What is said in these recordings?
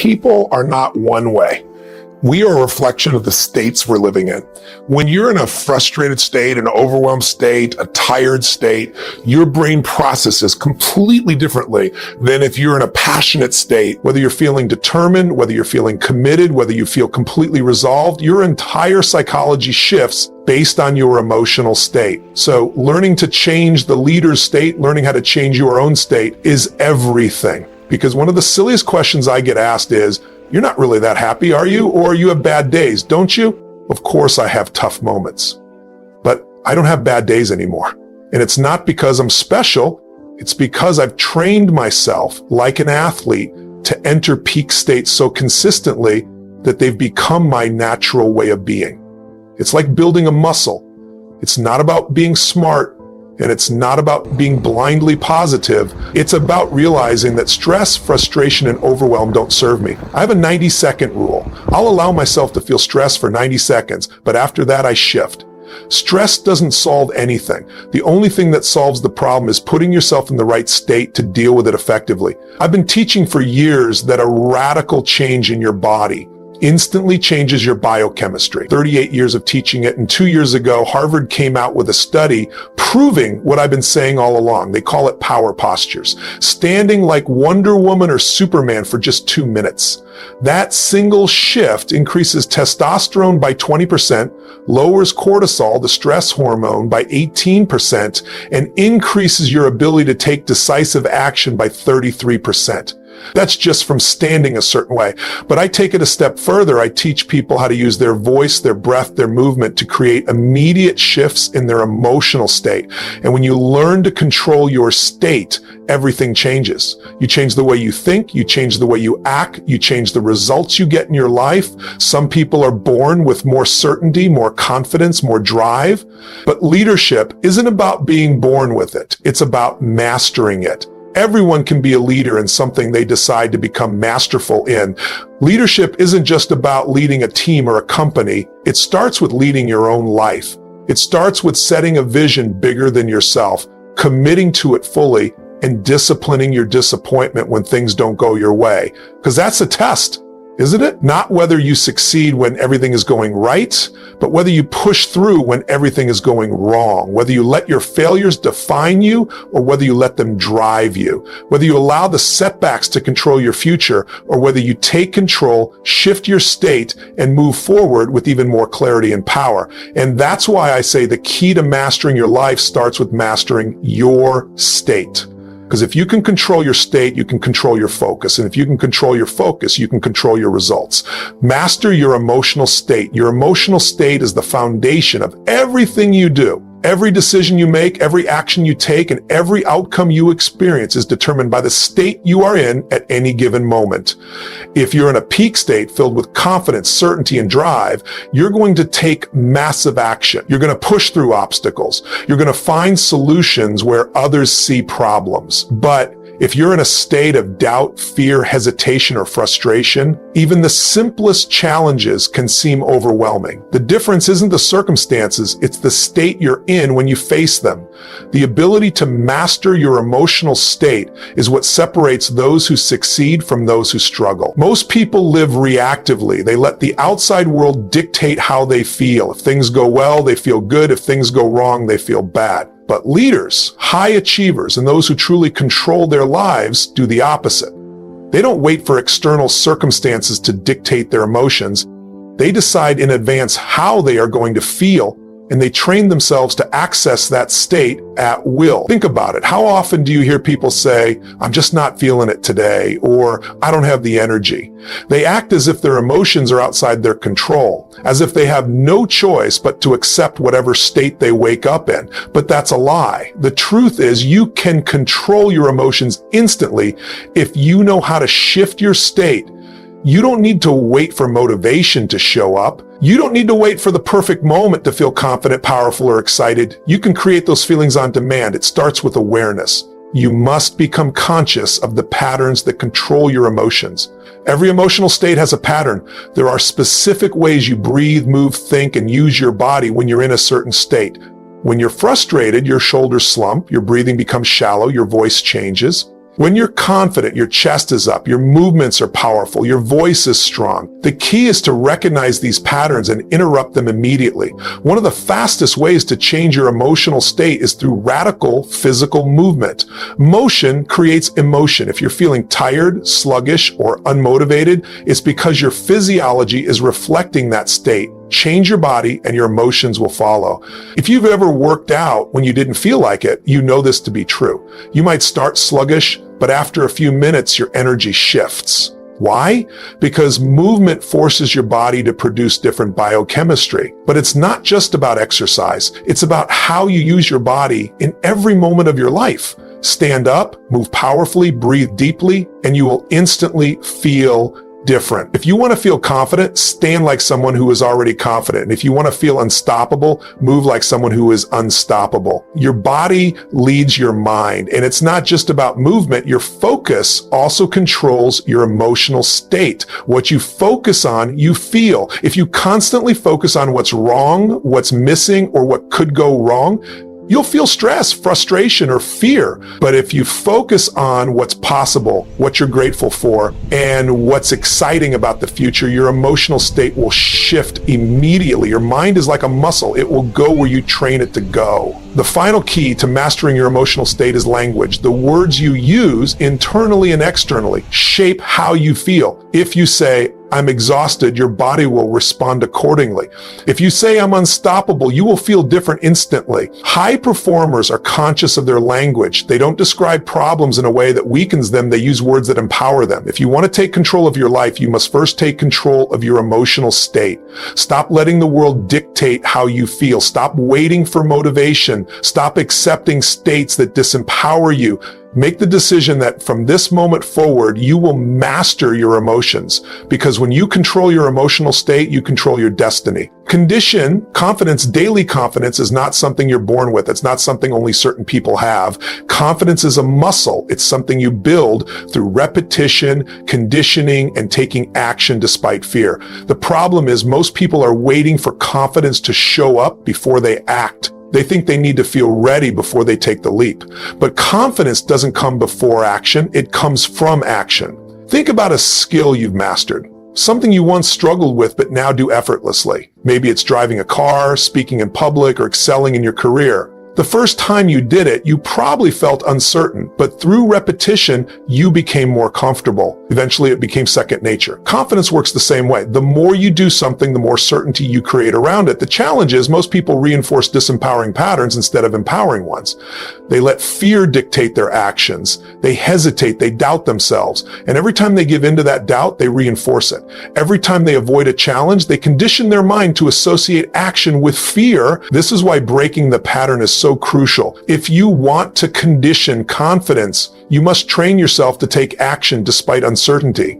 People are not one way. We are a reflection of the states we're living in. When you're in a frustrated state, an overwhelmed state, a tired state, your brain processes completely differently than if you're in a passionate state. Whether you're feeling determined, whether you're feeling committed, whether you feel completely resolved, your entire psychology shifts based on your emotional state. So learning to change the leader's state, learning how to change your own state is everything. Because one of the silliest questions I get asked is, you're not really that happy, are you? Or you have bad days, don't you? Of course I have tough moments, but I don't have bad days anymore. And it's not because I'm special. It's because I've trained myself like an athlete to enter peak states so consistently that they've become my natural way of being. It's like building a muscle. It's not about being smart. And it's not about being blindly positive. It's about realizing that stress, frustration, and overwhelm don't serve me. I have a 90-second rule. I'll allow myself to feel stress for 90 seconds, but after that, I shift. Stress doesn't solve anything. The only thing that solves the problem is putting yourself in the right state to deal with it effectively. I've been teaching for years that a radical change in your body instantly changes your biochemistry. 38 years of teaching it, and 2 years ago, Harvard came out with a study proving what I've been saying all along. They call it power postures. Standing like Wonder Woman or Superman for just 2 minutes. That single shift increases testosterone by 20%, lowers cortisol, the stress hormone, by 18%, and increases your ability to take decisive action by 33%. That's just from standing a certain way. But I take it a step further. I teach people how to use their voice, their breath, their movement to create immediate shifts in their emotional state. And when you learn to control your state, everything changes. You change the way you think, you change the way you act, you change the results you get in your life. Some people are born with more certainty, more confidence, more drive. But leadership isn't about being born with it. It's about mastering it. Everyone can be a leader in something they decide to become masterful in. Leadership isn't just about leading a team or a company. It starts with leading your own life. It starts with setting a vision bigger than yourself, committing to it fully, and disciplining your disappointment when things don't go your way. Because that's a test, isn't it? Not whether you succeed when everything is going right, but whether you push through when everything is going wrong, whether you let your failures define you or whether you let them drive you, whether you allow the setbacks to control your future or whether you take control, shift your state, and move forward with even more clarity and power. And that's why I say the key to mastering your life starts with mastering your state. Because if you can control your state, you can control your focus. And if you can control your focus, you can control your results. Master your emotional state. Your emotional state is the foundation of everything you do. Every decision you make, every action you take, and every outcome you experience is determined by the state you are in at any given moment. If you're in a peak state filled with confidence, certainty, and drive, you're going to take massive action. You're going to push through obstacles. You're going to find solutions where others see problems. But if you're in a state of doubt, fear, hesitation, or frustration, even the simplest challenges can seem overwhelming. The difference isn't the circumstances, it's the state you're in when you face them. The ability to master your emotional state is what separates those who succeed from those who struggle. Most people live reactively. They let the outside world dictate how they feel. If things go well, they feel good. If things go wrong, they feel bad. But leaders, high achievers, and those who truly control their lives do the opposite. They don't wait for external circumstances to dictate their emotions. They decide in advance how they are going to feel, and they train themselves to access that state at will. Think about it. How often do you hear people say, I'm just not feeling it today, or I don't have the energy? They act as if their emotions are outside their control, as if they have no choice but to accept whatever state they wake up in. But that's a lie. The truth is you can control your emotions instantly if you know how to shift your state. You don't need to wait for motivation to show up. You don't need to wait for the perfect moment to feel confident, powerful, or excited. You can create those feelings on demand. It starts with awareness. You must become conscious of the patterns that control your emotions. Every emotional state has a pattern. There are specific ways you breathe, move, think, and use your body when you're in a certain state. When you're frustrated, your shoulders slump, your breathing becomes shallow, your voice changes. When you're confident, your chest is up, your movements are powerful, your voice is strong. The key is to recognize these patterns and interrupt them immediately. One of the fastest ways to change your emotional state is through radical physical movement. Motion creates emotion. If you're feeling tired, sluggish, or unmotivated, it's because your physiology is reflecting that state. Change your body and your emotions will follow. If you've ever worked out when you didn't feel like it, you know this to be true. You might start sluggish, but after a few minutes, your energy shifts. Why? Because movement forces your body to produce different biochemistry. But it's not just about exercise. It's about how you use your body in every moment of your life. Stand up, move powerfully, breathe deeply, and you will instantly feel different. If you want to feel confident, stand like someone who is already confident. And if you want to feel unstoppable, move like someone who is unstoppable. Your body leads your mind, and it's not just about movement. Your focus also controls your emotional state. What you focus on, you feel. If you constantly focus on what's wrong, what's missing, or what could go wrong, you'll feel stress, frustration, or fear. But if you focus on what's possible, what you're grateful for, and what's exciting about the future, your emotional state will shift immediately. Your mind is like a muscle. It will go where you train it to go. The final key to mastering your emotional state is language. The words you use internally and externally shape how you feel. If you say, I'm exhausted, your body will respond accordingly. If you say I'm unstoppable, you will feel different instantly. High performers are conscious of their language. They don't describe problems in a way that weakens them. They use words that empower them. If you want to take control of your life, you must first take control of your emotional state. Stop letting the world dictate how you feel. Stop waiting for motivation. Stop accepting states that disempower you. Make the decision that from this moment forward, you will master your emotions, because when you control your emotional state, you control your destiny. Condition, confidence, daily confidence is not something you're born with. It's not something only certain people have. Confidence is a muscle. It's something you build through repetition, conditioning, and taking action despite fear. The problem is most people are waiting for confidence to show up before they act. They think they need to feel ready before they take the leap. But confidence doesn't come before action. It comes from action. Think about a skill you've mastered, something you once struggled with but now do effortlessly. Maybe it's driving a car, speaking in public, or excelling in your career. The first time you did it, you probably felt uncertain, but through repetition, you became more comfortable. Eventually, it became second nature. Confidence works the same way. The more you do something, the more certainty you create around it. The challenge is most people reinforce disempowering patterns instead of empowering ones. They let fear dictate their actions. They hesitate, they doubt themselves. And every time they give into that doubt, they reinforce it. Every time they avoid a challenge, they condition their mind to associate action with fear. This is why breaking the pattern is so crucial. If you want to condition confidence, you must train yourself to take action despite uncertainty.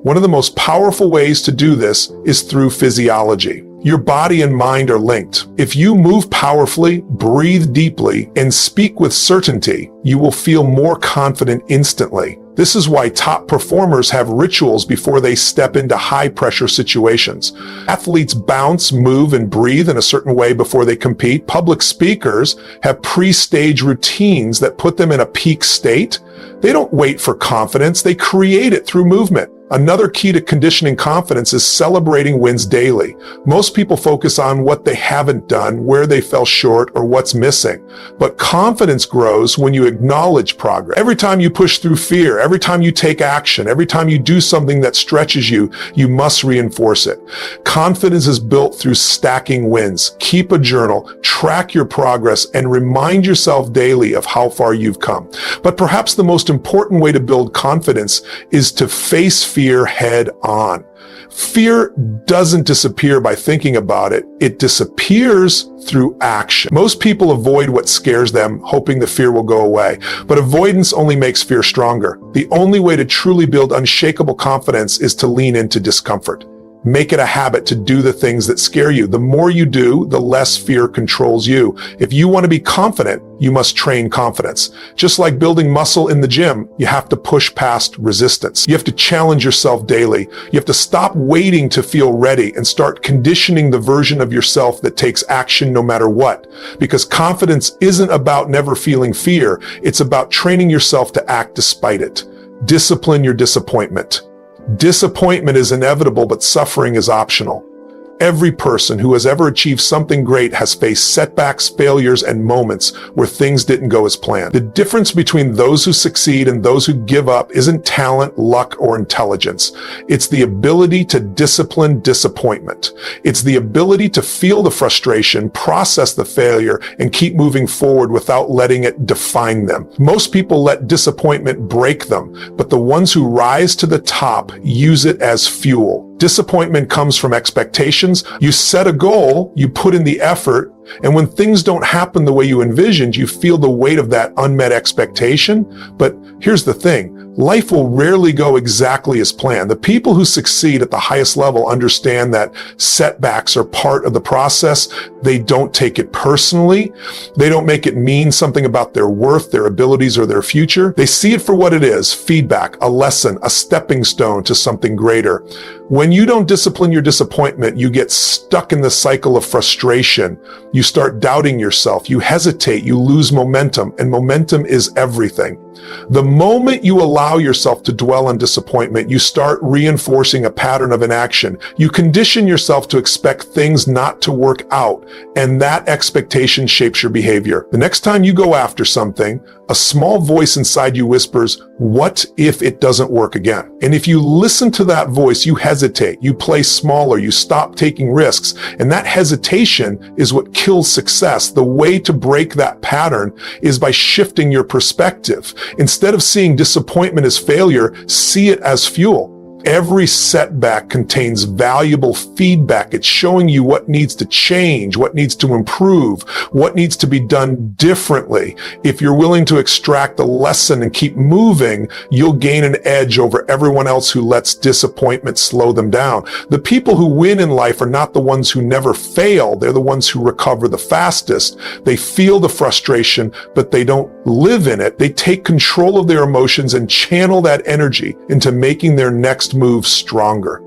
One of the most powerful ways to do this is through physiology. Your body and mind are linked. If you move powerfully, breathe deeply, and speak with certainty, you will feel more confident instantly. This is why top performers have rituals before they step into high-pressure situations. Athletes bounce, move, and breathe in a certain way before they compete. Public speakers have pre-stage routines that put them in a peak state. They don't wait for confidence, they create it through movement. Another key to conditioning confidence is celebrating wins daily. Most people focus on what they haven't done, where they fell short, or what's missing. But confidence grows when you acknowledge progress. Every time you push through fear, every time you take action, every time you do something that stretches you, you must reinforce it. Confidence is built through stacking wins. Keep a journal, track your progress, and remind yourself daily of how far you've come. But perhaps the most important way to build confidence is to face fear head on. Fear doesn't disappear by thinking about it. It disappears through action. Most people avoid what scares them, hoping the fear will go away. But avoidance only makes fear stronger. The only way to truly build unshakable confidence is to lean into discomfort. Make it a habit to do the things that scare you. The more you do, the less fear controls you. If you want to be confident, you must train confidence. Just like building muscle in the gym, you have to push past resistance. You have to challenge yourself daily. You have to stop waiting to feel ready and start conditioning the version of yourself that takes action no matter what. Because confidence isn't about never feeling fear. It's about training yourself to act despite it. Discipline your disappointment. Disappointment is inevitable, but suffering is optional. Every person who has ever achieved something great has faced setbacks, failures, and moments where things didn't go as planned. The difference between those who succeed and those who give up isn't talent, luck, or intelligence. It's the ability to discipline disappointment. It's the ability to feel the frustration, process the failure, and keep moving forward without letting it define them. Most people let disappointment break them, but the ones who rise to the top use it as fuel. Disappointment comes from expectations. You set a goal, you put in the effort, and when things don't happen the way you envisioned, you feel the weight of that unmet expectation. But here's the thing. Life will rarely go exactly as planned. The people who succeed at the highest level understand that setbacks are part of the process. They don't take it personally. They don't make it mean something about their worth, their abilities, or their future. They see it for what it is: feedback, a lesson, a stepping stone to something greater. When you don't discipline your disappointment, you get stuck in the cycle of frustration. You start doubting yourself. You hesitate. You lose momentum, and momentum is everything. The moment you allow yourself to dwell on disappointment, you start reinforcing a pattern of inaction. You condition yourself to expect things not to work out, and that expectation shapes your behavior. The next time you go after something, a small voice inside you whispers, "What if it doesn't work again?" And if you listen to that voice, you hesitate, you play smaller, you stop taking risks, and that hesitation is what kills success. The way to break that pattern is by shifting your perspective. Instead of seeing disappointment as failure, see it as fuel. Every setback contains valuable feedback. It's showing you what needs to change, what needs to improve, what needs to be done differently. If you're willing to extract a lesson and keep moving, you'll gain an edge over everyone else who lets disappointment slow them down. The people who win in life are not the ones who never fail. They're the ones who recover the fastest. They feel the frustration, but they don't live in it. They take control of their emotions and channel that energy into making their next move stronger.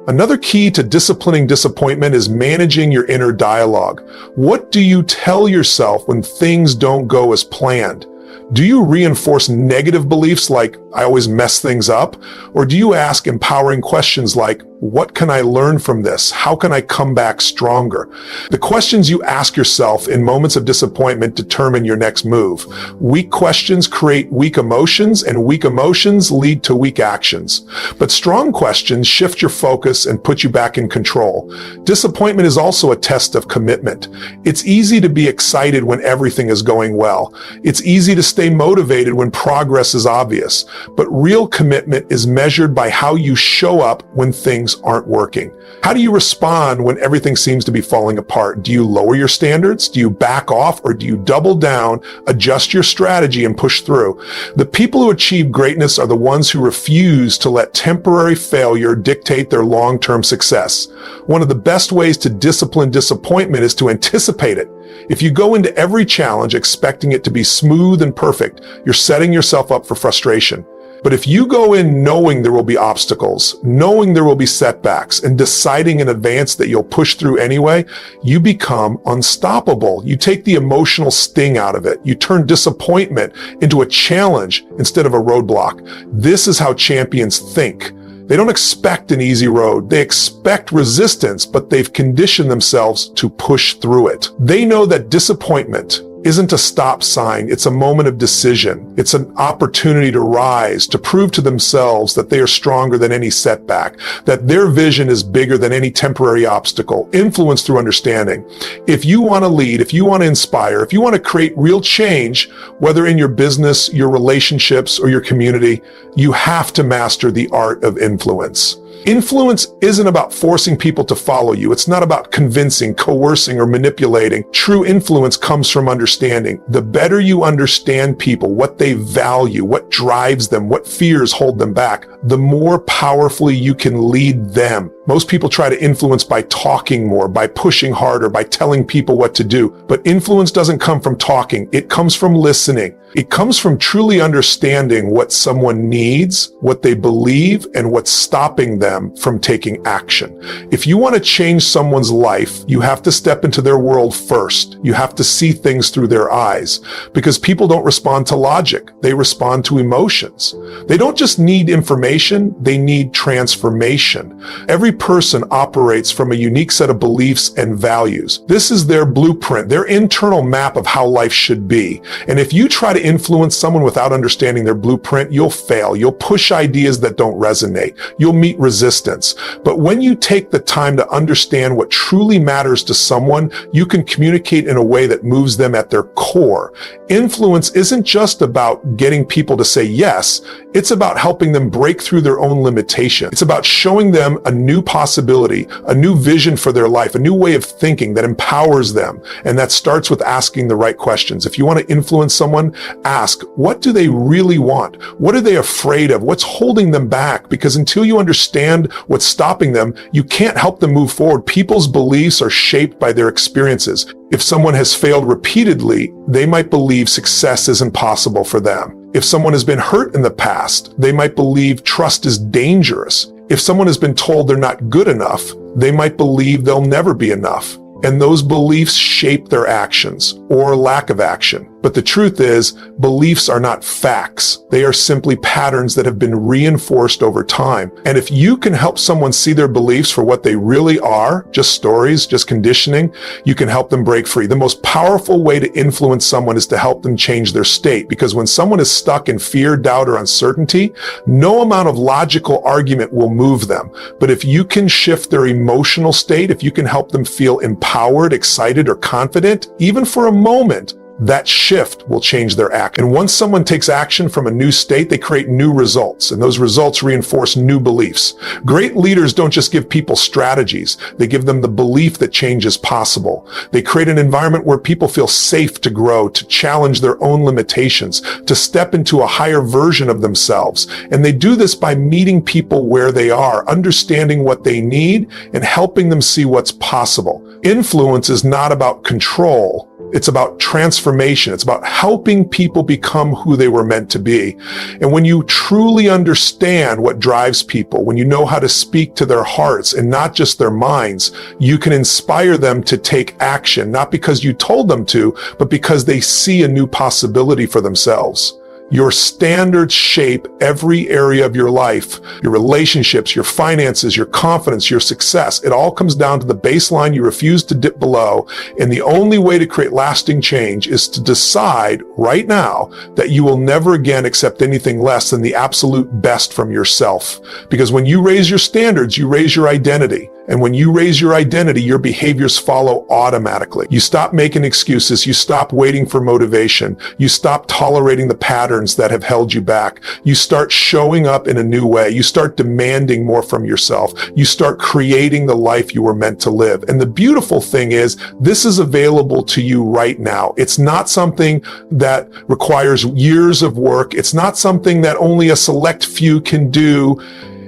Another key to disciplining disappointment is managing your inner dialogue. What do you tell yourself when things don't go as planned? Do you reinforce negative beliefs like, "I always mess things up"? Or do you ask empowering questions like, "What can I learn from this? How can I come back stronger?" The questions you ask yourself in moments of disappointment determine your next move. Weak questions create weak emotions, and weak emotions lead to weak actions. But strong questions shift your focus and put you back in control. Disappointment is also a test of commitment. It's easy to be excited when everything is going well. It's easy to stay motivated when progress is obvious. But real commitment is measured by how you show up when things aren't working. How do you respond when everything seems to be falling apart? Do you lower your standards? Do you back off? Or do you double down, adjust your strategy, and push through? The people who achieve greatness are the ones who refuse to let temporary failure dictate their long-term success. One of the best ways to discipline disappointment is to anticipate it. If you go into every challenge expecting it to be smooth and perfect, you're setting yourself up for frustration. But if you go in knowing there will be obstacles, knowing there will be setbacks, and deciding in advance that you'll push through anyway, you become unstoppable. You take the emotional sting out of it. You turn disappointment into a challenge instead of a roadblock. This is how champions think. They don't expect an easy road. They expect resistance, but they've conditioned themselves to push through it. They know that disappointment isn't a stop sign. It's a moment of decision. It's an opportunity to rise, to prove to themselves that they are stronger than any setback, that their vision is bigger than any temporary obstacle. Influence through understanding. If you want to lead, if you want to inspire, if you want to create real change, whether in your business, your relationships, or your community, you have to master the art of influence. Influence isn't about forcing people to follow you. It's not about convincing, coercing, or manipulating. True influence comes from understanding. The better you understand people, what they value, what drives them, what fears hold them back, the more powerfully you can lead them. Most people try to influence by talking more, by pushing harder, by telling people what to do. But influence doesn't come from talking. It comes from listening. It comes from truly understanding what someone needs, what they believe, and what's stopping them from taking action. If you want to change someone's life, you have to step into their world first. You have to see things through their eyes, because people don't respond to logic. They respond to emotions. They don't just need information, they need transformation. Every person operates from a unique set of beliefs and values. This is their blueprint, their internal map of how life should be. And if you try to influence someone without understanding their blueprint, you'll fail. You'll push ideas that don't resonate. You'll meet resistance. But when you take the time to understand what truly matters to someone, you can communicate in a way that moves them at their core. Influence isn't just about getting people to say yes. It's about helping them break through their own limitation. It's about showing them a new possibility, a new vision for their life, a new way of thinking that empowers them. And that starts with asking the right questions. If you want to influence someone, ask, what do they really want? What are they afraid of? What's holding them back? Because until you understand what's stopping them, you can't help them move forward. People's beliefs are shaped by their experiences. If someone has failed repeatedly, they might believe success isn't possible for them. If someone has been hurt in the past, they might believe trust is dangerous. If someone has been told they're not good enough, they might believe they'll never be enough. And those beliefs shape their actions or lack of action. But the truth is, beliefs are not facts. They are simply patterns that have been reinforced over time. And if you can help someone see their beliefs for what they really are, just stories, just conditioning, you can help them break free. The most powerful way to influence someone is to help them change their state. Because when someone is stuck in fear, doubt, or uncertainty, no amount of logical argument will move them. But if you can shift their emotional state, if you can help them feel empowered, excited, or confident, even for a moment, that shift will change their act. And once someone takes action from a new state, they create new results, and those results reinforce new beliefs. Great leaders don't just give people strategies. They give them the belief that change is possible. They create an environment where people feel safe to grow, to challenge their own limitations, to step into a higher version of themselves. And they do this by meeting people where they are, understanding what they need, and helping them see what's possible. Influence is not about control. It's about transformation. It's about helping people become who they were meant to be. And when you truly understand what drives people, when you know how to speak to their hearts and not just their minds, you can inspire them to take action, not because you told them to, but because they see a new possibility for themselves. Your standards shape every area of your life, your relationships, your finances, your confidence, your success. It all comes down to the baseline you refuse to dip below. And the only way to create lasting change is to decide right now that you will never again accept anything less than the absolute best from yourself. Because when you raise your standards, you raise your identity. And when you raise your identity, your behaviors follow automatically. You stop making excuses. You stop waiting for motivation. You stop tolerating the patterns that have held you back. You start showing up in a new way. You start demanding more from yourself. You start creating the life you were meant to live. And the beautiful thing is, this is available to you right now. It's not something that requires years of work. It's not something that only a select few can do.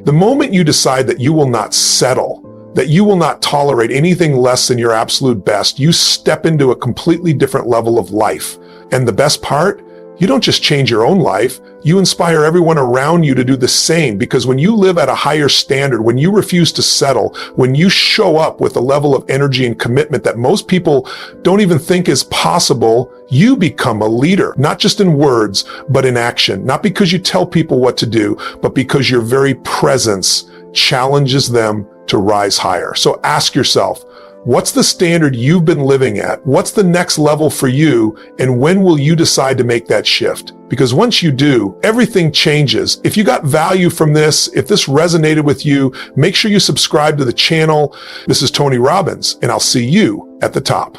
The moment you decide that you will not settle, that you will not tolerate anything less than your absolute best, you step into a completely different level of life. And the best part, you don't just change your own life, you inspire everyone around you to do the same. Because when you live at a higher standard, when you refuse to settle, when you show up with a level of energy and commitment that most people don't even think is possible, you become a leader, not just in words, but in action. Not because you tell people what to do, but because your very presence challenges them to rise higher. So ask yourself, what's the standard you've been living at? What's the next level for you? And when will you decide to make that shift? Because once you do, everything changes. If you got value from this, if this resonated with you, make sure you subscribe to the channel. This is Tony Robbins, and I'll see you at the top.